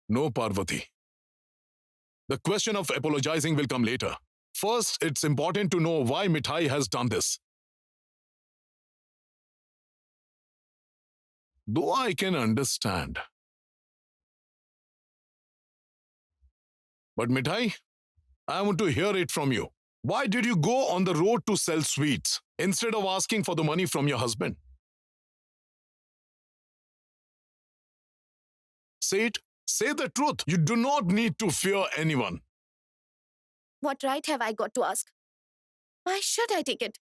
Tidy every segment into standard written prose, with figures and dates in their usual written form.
No, Parvati. The question of apologizing will come later. First, it's important to know why Mithai has done this. Though I can understand. But Mithai, I want to hear it from you. Why did you go on the road to sell sweets instead of asking for the money from your husband? Say it. Say the truth. You do not need to fear anyone. What right have I got to ask? Why should I take it?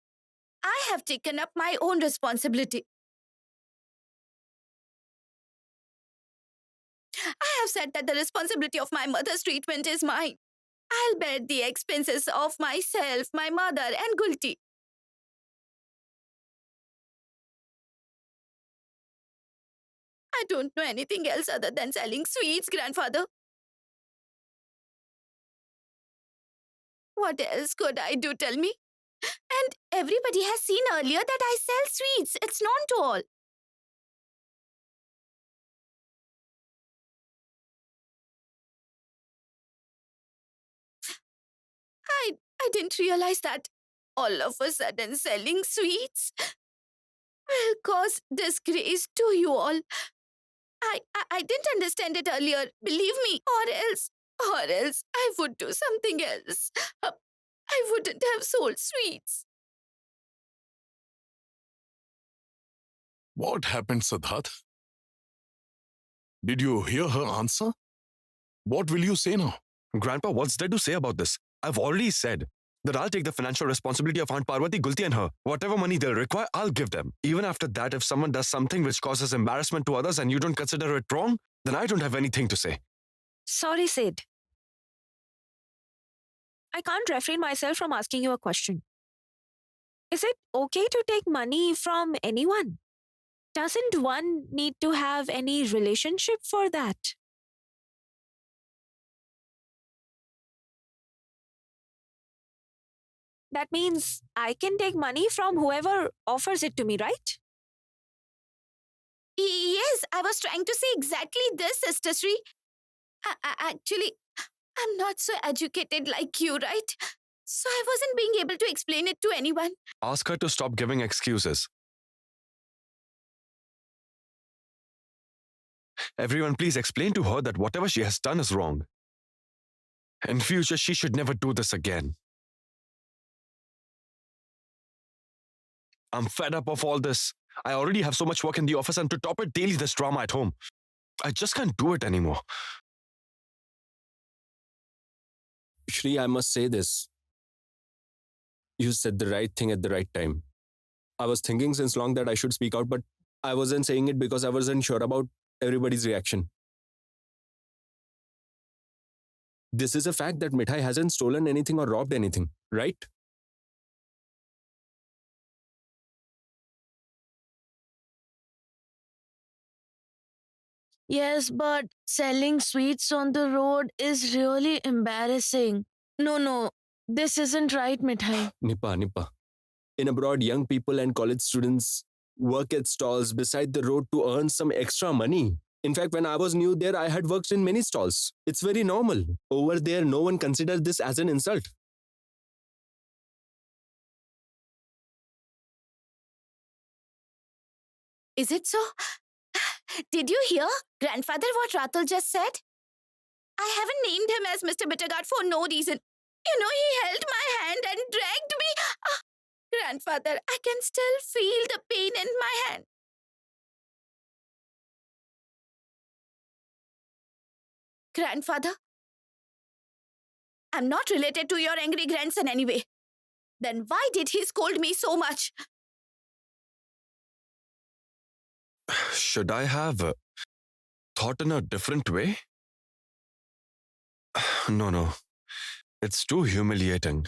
I have taken up my own responsibility. I have said that the responsibility of my mother's treatment is mine. I'll bear the expenses of myself, my mother, and Gulti. I don't know anything else other than selling sweets, grandfather. What else could I do, tell me? And everybody has seen earlier that I sell sweets. It's known to all. I didn't realize that all of a sudden selling sweets will cause disgrace to you all. I didn't understand it earlier, believe me, or else I would do something else. I wouldn't have sold sweets. What happened, Siddharth? Did you hear her answer? What will you say now? Grandpa, what's there to say about this? I've already said that I'll take the financial responsibility of Aunt Parvati, Gulti and her. Whatever money they'll require, I'll give them. Even after that, if someone does something which causes embarrassment to others and you don't consider it wrong, then I don't have anything to say. Sorry, Sid. I can't refrain myself from asking you a question. Is it okay to take money from anyone? Doesn't one need to have any relationship for that? That means I can take money from whoever offers it to me, right? Yes, I was trying to say exactly this, Sister Sri. Actually, I'm not so educated like you, right? So I wasn't being able to explain it to anyone. Ask her to stop giving excuses. Everyone, please explain to her that whatever she has done is wrong. In future, she should never do this again. I'm fed up of all this. I already have so much work in the office, and to top it, daily this drama at home. I just can't do it anymore. Shri, I must say this. You said the right thing at the right time. I was thinking since long that I should speak out, but I wasn't saying it because I wasn't sure about everybody's reaction. This is a fact that Mithai hasn't stolen anything or robbed anything, right? Yes, but selling sweets on the road is really embarrassing. No, this isn't right, Mithai. Nippa. In abroad, young people and college students work at stalls beside the road to earn some extra money. In fact, when I was new there, I had worked in many stalls. It's very normal. Over there, no one considers this as an insult. Is it so? Did you hear, grandfather, what Ratul just said? I haven't named him as Mr. Bittergaard for no reason. You know, he held my hand and dragged me. Grandfather, I can still feel the pain in my hand. Grandfather, I'm not related to your angry grandson anyway. Then why did he scold me so much? Should I have thought in a different way? No. It's too humiliating.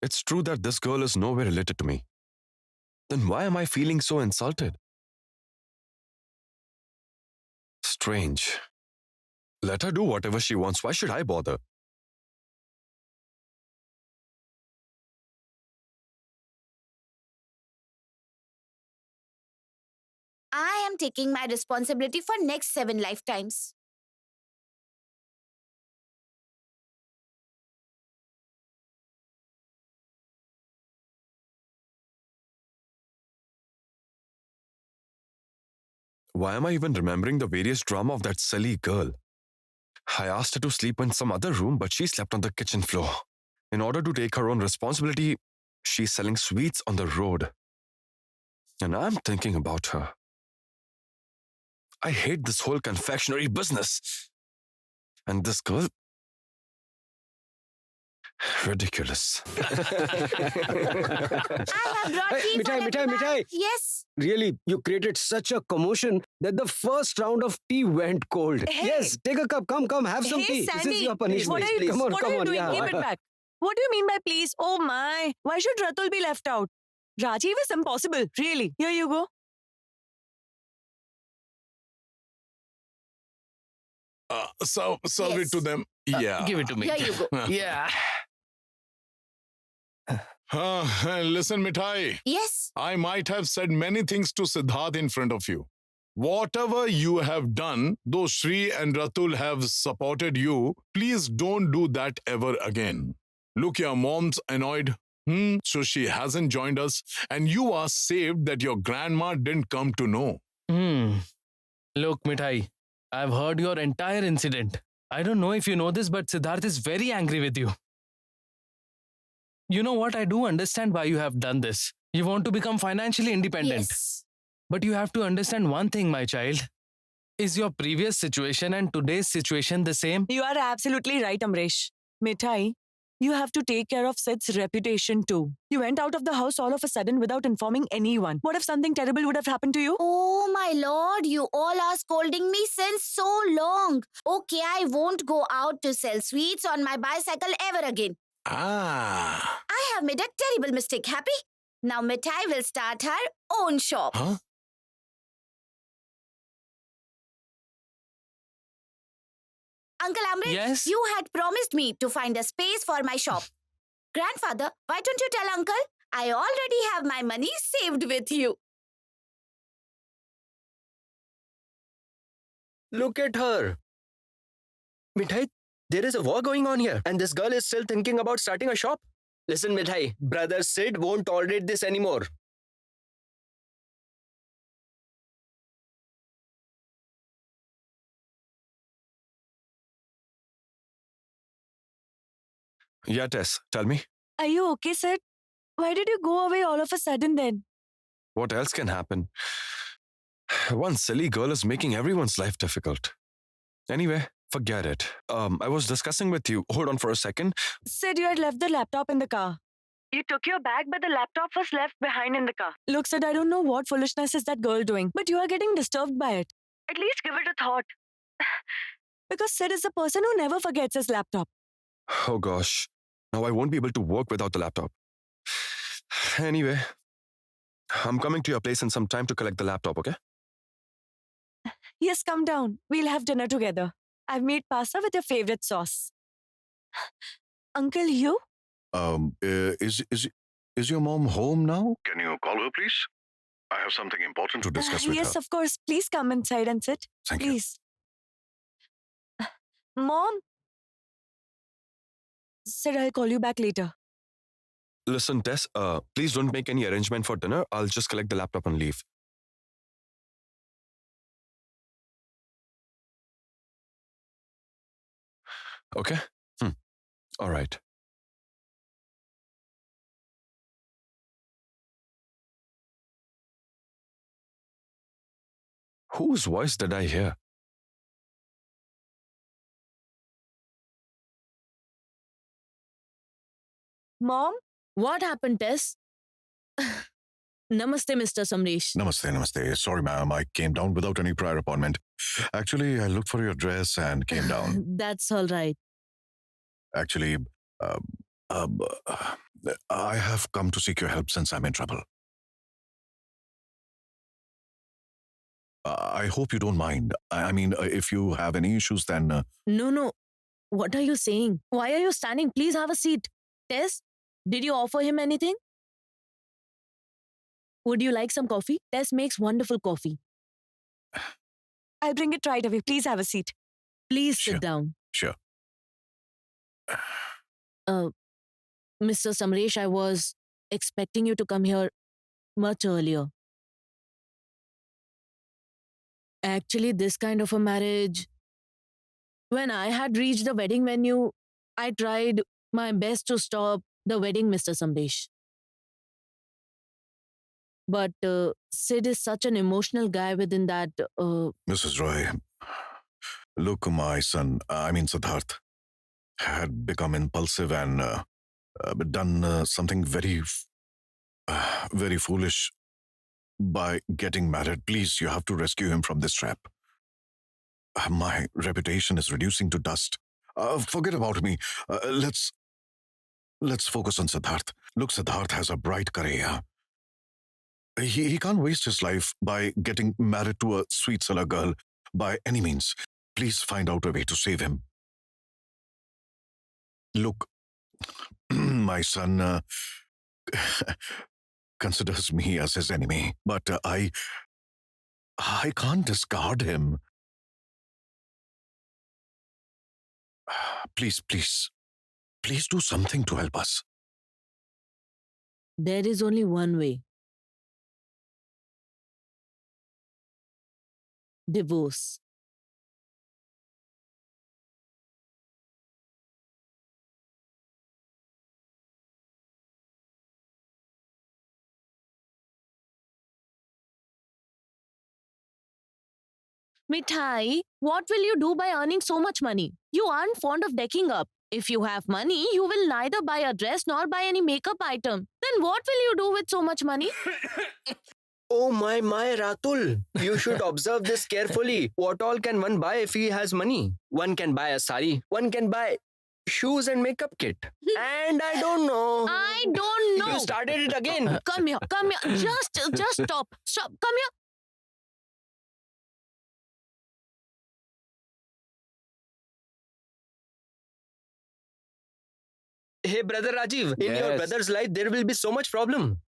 It's true that this girl is nowhere related to me. Then why am I feeling so insulted? Strange. Let her do whatever she wants. Why should I bother? I am taking my responsibility for next 7 lifetimes. Why am I even remembering the various drama of that silly girl? I asked her to sleep in some other room, but she slept on the kitchen floor. In order to take her own responsibility, she's selling sweets on the road. And I'm thinking about her. I hate this whole confectionery business. And this girl, ridiculous. I have brought tea for Mithai, everyone. Mithai. Yes. Really, you created such a commotion that the first round of tea went cold. Hey. Yes, take a cup. Come, have some Hey, tea. This Sandy, is your punishment. what are you, Come on, what come are you on. doing? Yeah. Give it back. What do you mean by please? Oh my. Why should Ratul be left out? Rajiv is impossible. Really. Here you go. Serve it to them. Yeah. Give it to me. Here you go. Yeah. Listen, Mithai. Yes. I might have said many things to Siddharth in front of you. Whatever you have done, though Shri and Ratul have supported you, please don't do that ever again. Look, your mom's annoyed. So she hasn't joined us, and you are saved that your grandma didn't come to know. Look, Mithai, I've heard your entire incident. I don't know if you know this, but Siddharth is very angry with you. You know what? I do understand why you have done this. You want to become financially independent. Yes. But you have to understand one thing, my child. Is your previous situation and today's situation the same? You are absolutely right, Amresh. Mithai, you have to take care of Sid's reputation too. You went out of the house all of a sudden without informing anyone. What if something terrible would have happened to you? Oh my lord, you all are scolding me since so long. Okay, I won't go out to sell sweets on my bicycle ever again. Ah. I have made a terrible mistake, happy? Now Mithai will start her own shop. Huh? Uncle Amrit, Yes? you had promised me to find a space for my shop. Grandfather, why don't you tell uncle? I already have my money saved with you. Look at her. Mithai, there is a war going on here, and this girl is still thinking about starting a shop. Listen, Mithai, brother Sid won't tolerate this anymore. Yeah, Tess, tell me. Are you okay, Sid? Why did you go away all of a sudden then? What else can happen? One silly girl is making everyone's life difficult. Anyway, forget it. I was discussing with you. Hold on for a second. Sid, you had left the laptop in the car. You took your bag, but the laptop was left behind in the car. Look, Sid, I don't know what foolishness is that girl doing, but you are getting disturbed by it. At least give it a thought. Because Sid is the person who never forgets his laptop. Oh gosh. Now I won't be able to work without the laptop. Anyway, I'm coming to your place in some time to collect the laptop, okay? Yes, come down. We'll have dinner together. I've made pasta with your favorite sauce. Uncle, you? Is your mom home now? Can you call her, please? I have something important to discuss with Yes, her. of course. Please come inside and sit. Thank you. Please. Mom? Sid, I'll call you back later. Listen, Tess, please don't make any arrangement for dinner. I'll just collect the laptop and leave. Okay? All right. Whose voice did I hear? Mom? What happened, Tess? Namaste, Mr. Samresh. Namaste, namaste. Sorry, ma'am. I came down without any prior appointment. Actually, I looked for your address and came down. That's all right. Actually, I have come to seek your help since I'm in trouble. I hope you don't mind. I mean, if you have any issues, then No. What are you saying? Why are you standing? Please have a seat. Tess, did you offer him anything? Would you like some coffee? Tess makes wonderful coffee. I'll bring it right away. Please have a seat. Please Sure. sit down. Sure. Mr. Samresh, I was expecting you to come here much earlier. Actually, this kind of a marriage, when I had reached the wedding venue, I tried my best to stop the wedding, Mr. Samresh. But Sid is such an emotional guy within that. Mrs. Roy, look, my son, I mean Siddharth, had become impulsive and done something very foolish by getting married. Please, you have to rescue him from this trap. My reputation is reducing to dust. Forget about me. Let's focus on Siddharth. Look, Siddharth has a bright career. He can't waste his life by getting married to a sweet seller girl by any means. Please find out a way to save him. Look, my son considers me as his enemy, but I can't discard him. Please do something to help us. There is only one way. Divorce. Mithai, what will you do by earning so much money? You aren't fond of decking up. If you have money, you will neither buy a dress nor buy any makeup item. Then what will you do with so much money? Oh my, Ratul. You should observe this carefully. What all can one buy if he has money? One can buy a sari. One can buy shoes and makeup kit. And I don't know. I don't know. You started it again. Come here. Just stop. Come here. Hey, brother Rajiv, in your Yes. brother's life, there will be so much problem.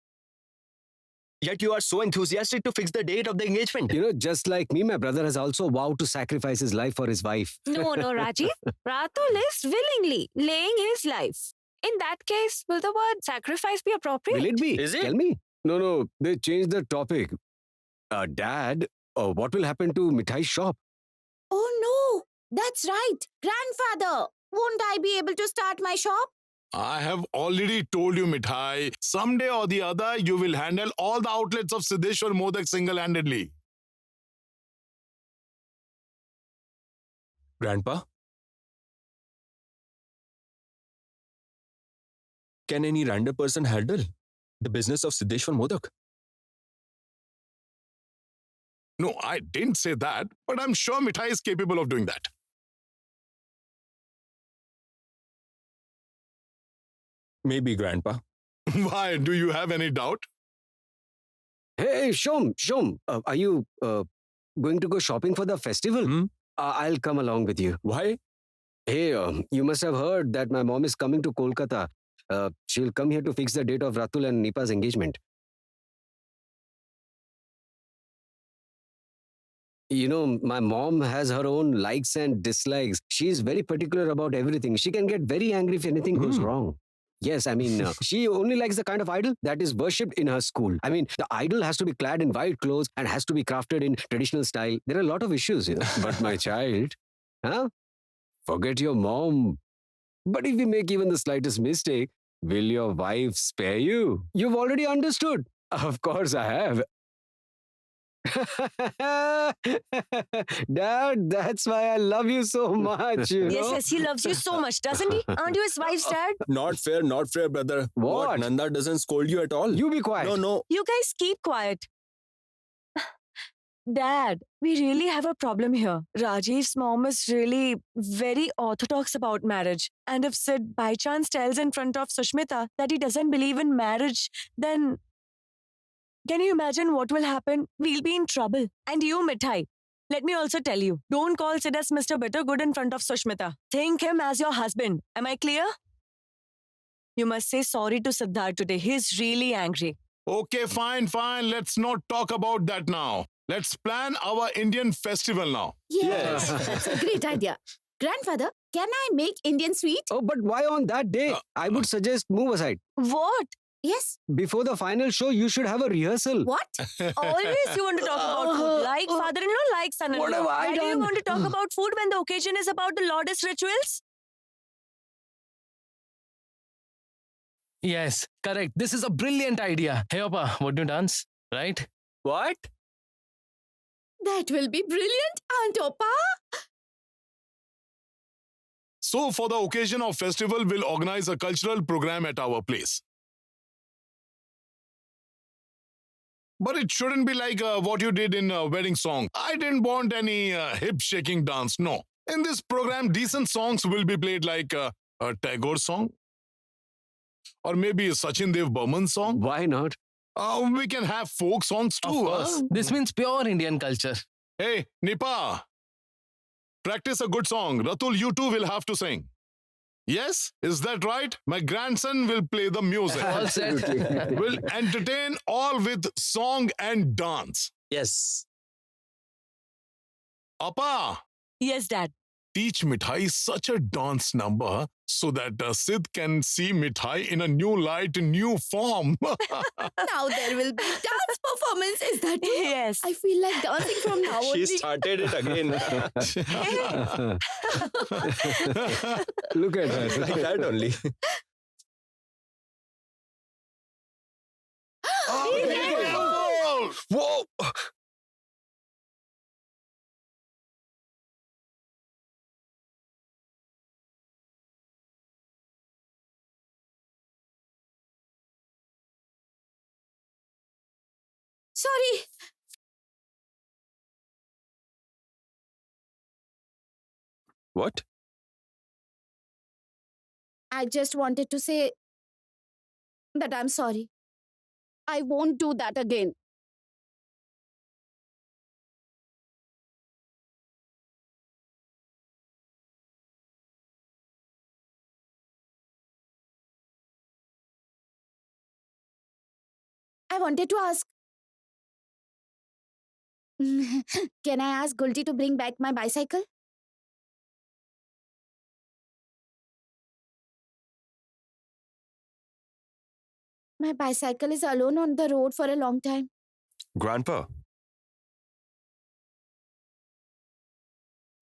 Yet you are so enthusiastic to fix the date of the engagement. You know, just like me, my brother has also vowed to sacrifice his life for his wife. No, Rajiv. Ratul is willingly laying his life. In that case, will the word sacrifice be appropriate? Will it be? Is it? Tell me. No, they changed the topic. Dad, what will happen to Mithai's shop? Oh no, that's right. Grandfather, won't I be able to start my shop? I have already told you, Mithai, someday or the other, you will handle all the outlets of Siddheshwar Modak single-handedly. Grandpa? Can any random person handle the business of Siddheshwar Modak? No, I didn't say that, but I'm sure Mithai is capable of doing that. Maybe, Grandpa. Why? Do you have any doubt? Hey, Shom, are you going to go shopping for the festival? Hmm? I'll come along with you. Why? Hey, you must have heard that my mom is coming to Kolkata. She'll come here to fix the date of Ratul and Nipa's engagement. You know, my mom has her own likes and dislikes. She's very particular about everything. She can get very angry if anything goes wrong. Yes, I mean, she only likes the kind of idol that is worshipped in her school. I mean, the idol has to be clad in white clothes and has to be crafted in traditional style. There are a lot of issues, you know. But my child, forget your mom. But if you make even the slightest mistake, will your wife spare you? You've already understood. Of course I have. Dad, that's why I love you so much. You know? Yes, he loves you so much, doesn't he? Aren't you his wife's dad? Not fair, brother. What? Nanda doesn't scold you at all. You be quiet. No. You guys keep quiet. Dad, we really have a problem here. Rajiv's mom is really very orthodox about marriage. And if Sid by chance tells in front of Sushmita that he doesn't believe in marriage, then can you imagine what will happen? We'll be in trouble. And you, Mithai, let me also tell you, don't call Sid as Mr. Bittergood in front of Sushmita. Think him as your husband. Am I clear? You must say sorry to Siddharth today. He's really angry. Okay, fine. Let's not talk about that now. Let's plan our Indian festival now. Yes, that's a great idea. Grandfather, can I make Indian sweet? Oh, but why on that day? I would suggest move aside. What? Yes. Before the final show, you should have a rehearsal. What? Always you want to talk about food. Like father-in-law, like son-in-law. What have I Why do you done? want to talk about food when the occasion is about the Lord's rituals? Yes, correct. This is a brilliant idea. Hey, Opa, would you dance? Right? What? That will be brilliant, Aunt Opa. So, for the occasion of festival, we'll organize a cultural program at our place. But it shouldn't be like what you did in a wedding song. I didn't want any hip-shaking dance, no. In this program, decent songs will be played like a Tagore song. Or maybe a Sachin Dev Burman song. Why not? We can have folk songs too. Of course. This means pure Indian culture. Hey, Nipa, practice a good song. Ratul, you too will have to sing. Yes, is that right? My grandson will play the music. All set. Will entertain all with song and dance. Yes. Appa, Yes, Dad. teach Mithai such a dance number so that Sid can see Mithai in a new light, new form. Now there will be dance performance. Is that true? Yes. I feel like dancing from now She on. started it again. Look at her. Like that only. Whoa! Sorry. What? I just wanted to say that I'm sorry. I won't do that again. I wanted to ask. Can I ask Gulti to bring back my bicycle? My bicycle is alone on the road for a long time. Grandpa.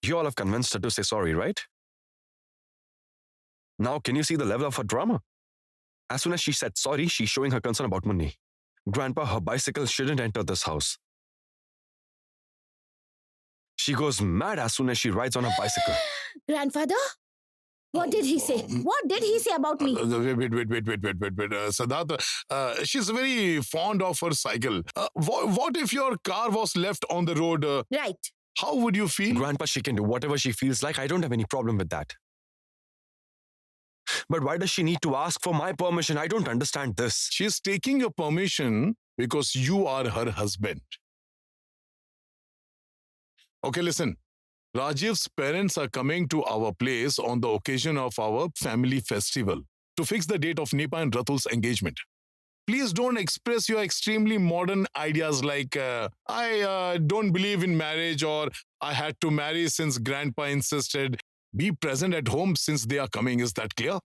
You all have convinced her to say sorry, right? Now, can you see the level of her drama? As soon as she said sorry, she's showing her concern about money. Grandpa, her bicycle shouldn't enter this house. She goes mad as soon as she rides on a bicycle. Grandfather? What did he say? What did he say about me? Wait. Siddharth, she's very fond of her cycle. What if your car was left on the road? Right. How would you feel? Grandpa, she can do whatever she feels like. I don't have any problem with that. But why does she need to ask for my permission? I don't understand this. She's taking your permission because you are her husband. Okay, listen. Rajiv's parents are coming to our place on the occasion of our family festival to fix the date of Nipa and Ratul's engagement. Please don't express your extremely modern ideas like, I don't believe in marriage or I had to marry since grandpa insisted. Be present at home since they are coming. Is that clear?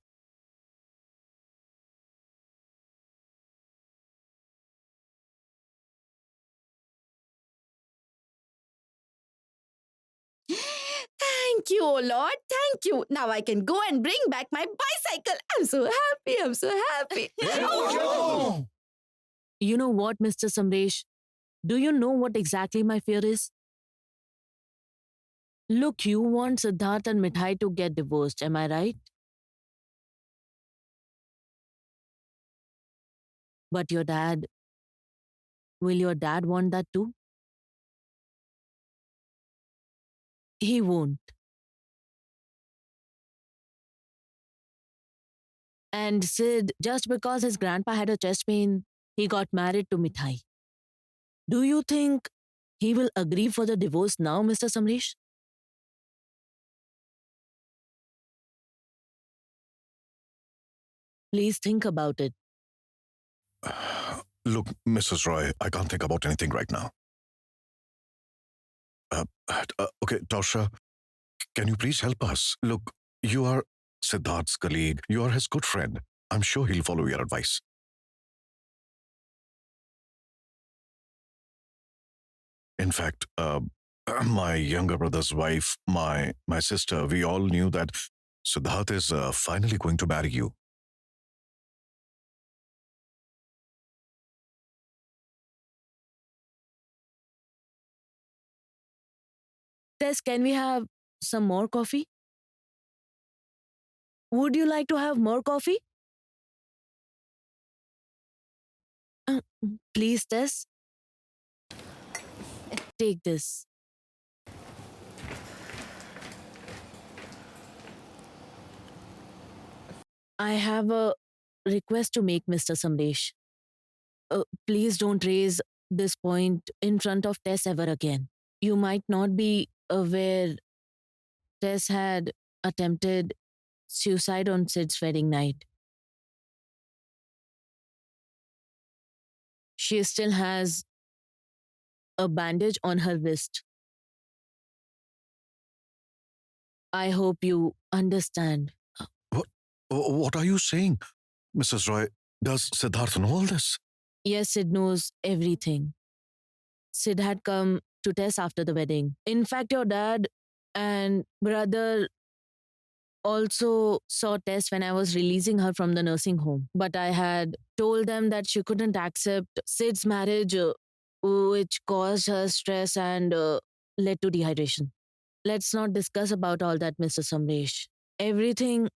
Thank you, oh Lord. Thank you. Now I can go and bring back my bicycle. I'm so happy. I'm so happy. Oh. You know what, Mr. Samresh? Do you know what exactly my fear is? Look, you want Siddharth and Mithai to get divorced, am I right? But your dad, will your dad want that too? He won't. And Sid, just because his grandpa had a chest pain, he got married to Mithai. Do you think he will agree for the divorce now, Mr. Samresh? Please think about it. Look, Mrs. Roy, I can't think about anything right now. Okay, Tarsha, can you please help us? Look, you are Siddharth's colleague. You are his good friend. I'm sure he'll follow your advice. In fact, my younger brother's wife, my sister, we all knew that Siddharth is finally going to marry you. Tess, can we have some more coffee? Would you like to have more coffee? Please, Tess. Take this. I have a request to make, Mr. Samresh. Please don't raise this point in front of Tess ever again. You might not be aware Tess had attempted suicide on Sid's wedding night. She still has a bandage on her wrist. I hope you understand. What are you saying? Mrs. Roy, does Siddharth know all this? Yes, Sid knows everything. Sid had come to Tess after the wedding. In fact, your dad and brother also saw Tess when I was releasing her from the nursing home. But I had told them that she couldn't accept Sid's marriage, which caused her stress and led to dehydration. Let's not discuss about all that, Mr. Samresh. Everything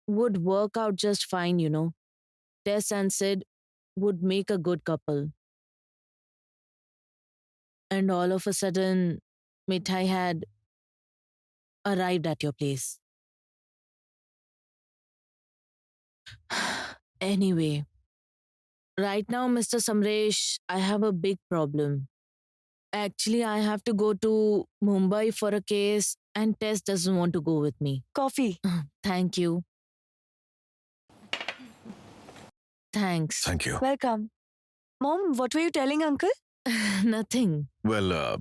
would work out just fine, you know. Tess and Sid would make a good couple. And all of a sudden, Mithai had arrived at your place. Anyway, right now, Mr. Samresh, I have a big problem. Actually, I have to go to Mumbai for a case, and Tess doesn't want to go with me. Coffee. Thank you. Thanks. Thank you. Welcome. Mom, what were you telling Uncle? Nothing. Well,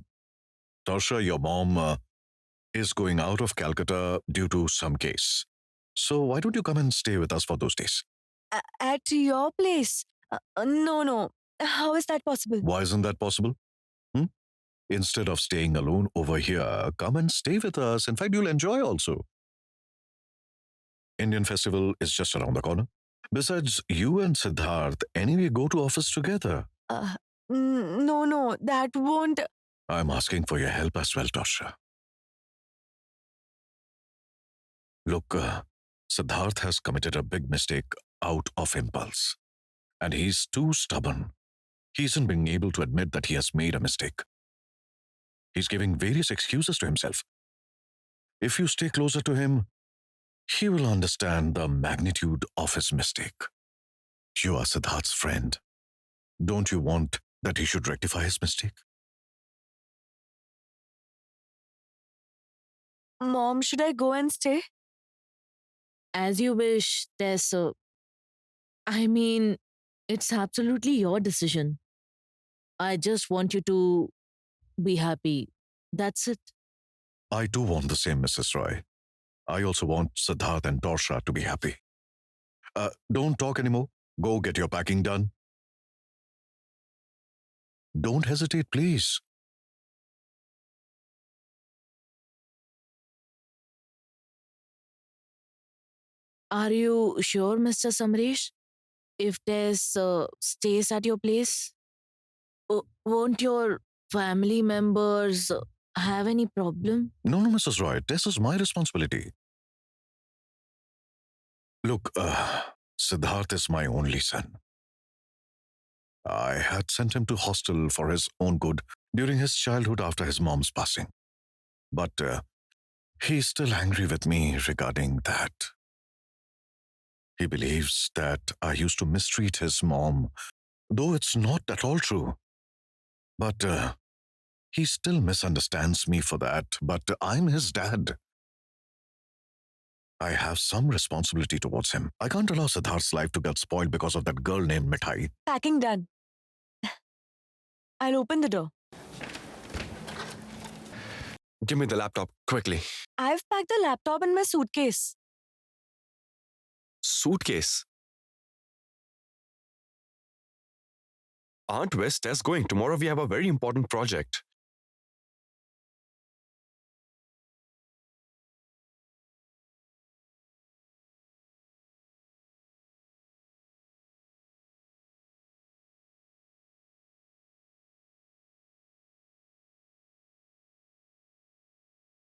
Tarsha, your mom is going out of Calcutta due to some case. So why don't you come and stay with us for those days? At your place? No. How is that possible? Why isn't that possible? Instead of staying alone over here, come and stay with us. In fact, you'll enjoy also. Indian festival is just around the corner. Besides, you and Siddharth anyway go to office together. No, that won't. I'm asking for your help as well, Tarsha. Look, Siddharth has committed a big mistake out of impulse. And he's too stubborn. He isn't being able to admit that he has made a mistake. He's giving various excuses to himself. If you stay closer to him, he will understand the magnitude of his mistake. You are Siddharth's friend. Don't you want that he should rectify his mistake? Mom, should I go and stay? As you wish, Tess. I mean, it's absolutely your decision. I just want you to be happy. That's it. I too want the same, Mrs. Roy. I also want Siddharth and Tarsha to be happy. Don't talk anymore. Go get your packing done. Don't hesitate, please. Are you sure, Mr. Samresh? If Tess stays at your place, won't your family members have any problem? No, Mrs. Roy. This is my responsibility. Look, Siddharth is my only son. I had sent him to hostel for his own good during his childhood after his mom's passing. But he's still angry with me regarding that. He believes that I used to mistreat his mom, though it's not at all true. But he still misunderstands me for that, but I'm his dad. I have some responsibility towards him. I can't allow Siddharth's life to get spoiled because of that girl named Mithai. Packing done. I'll open the door. Give me the laptop, quickly. I've packed the laptop in my suitcase. Suitcase. Aunt, where's Tess going? Tomorrow we have a very important project.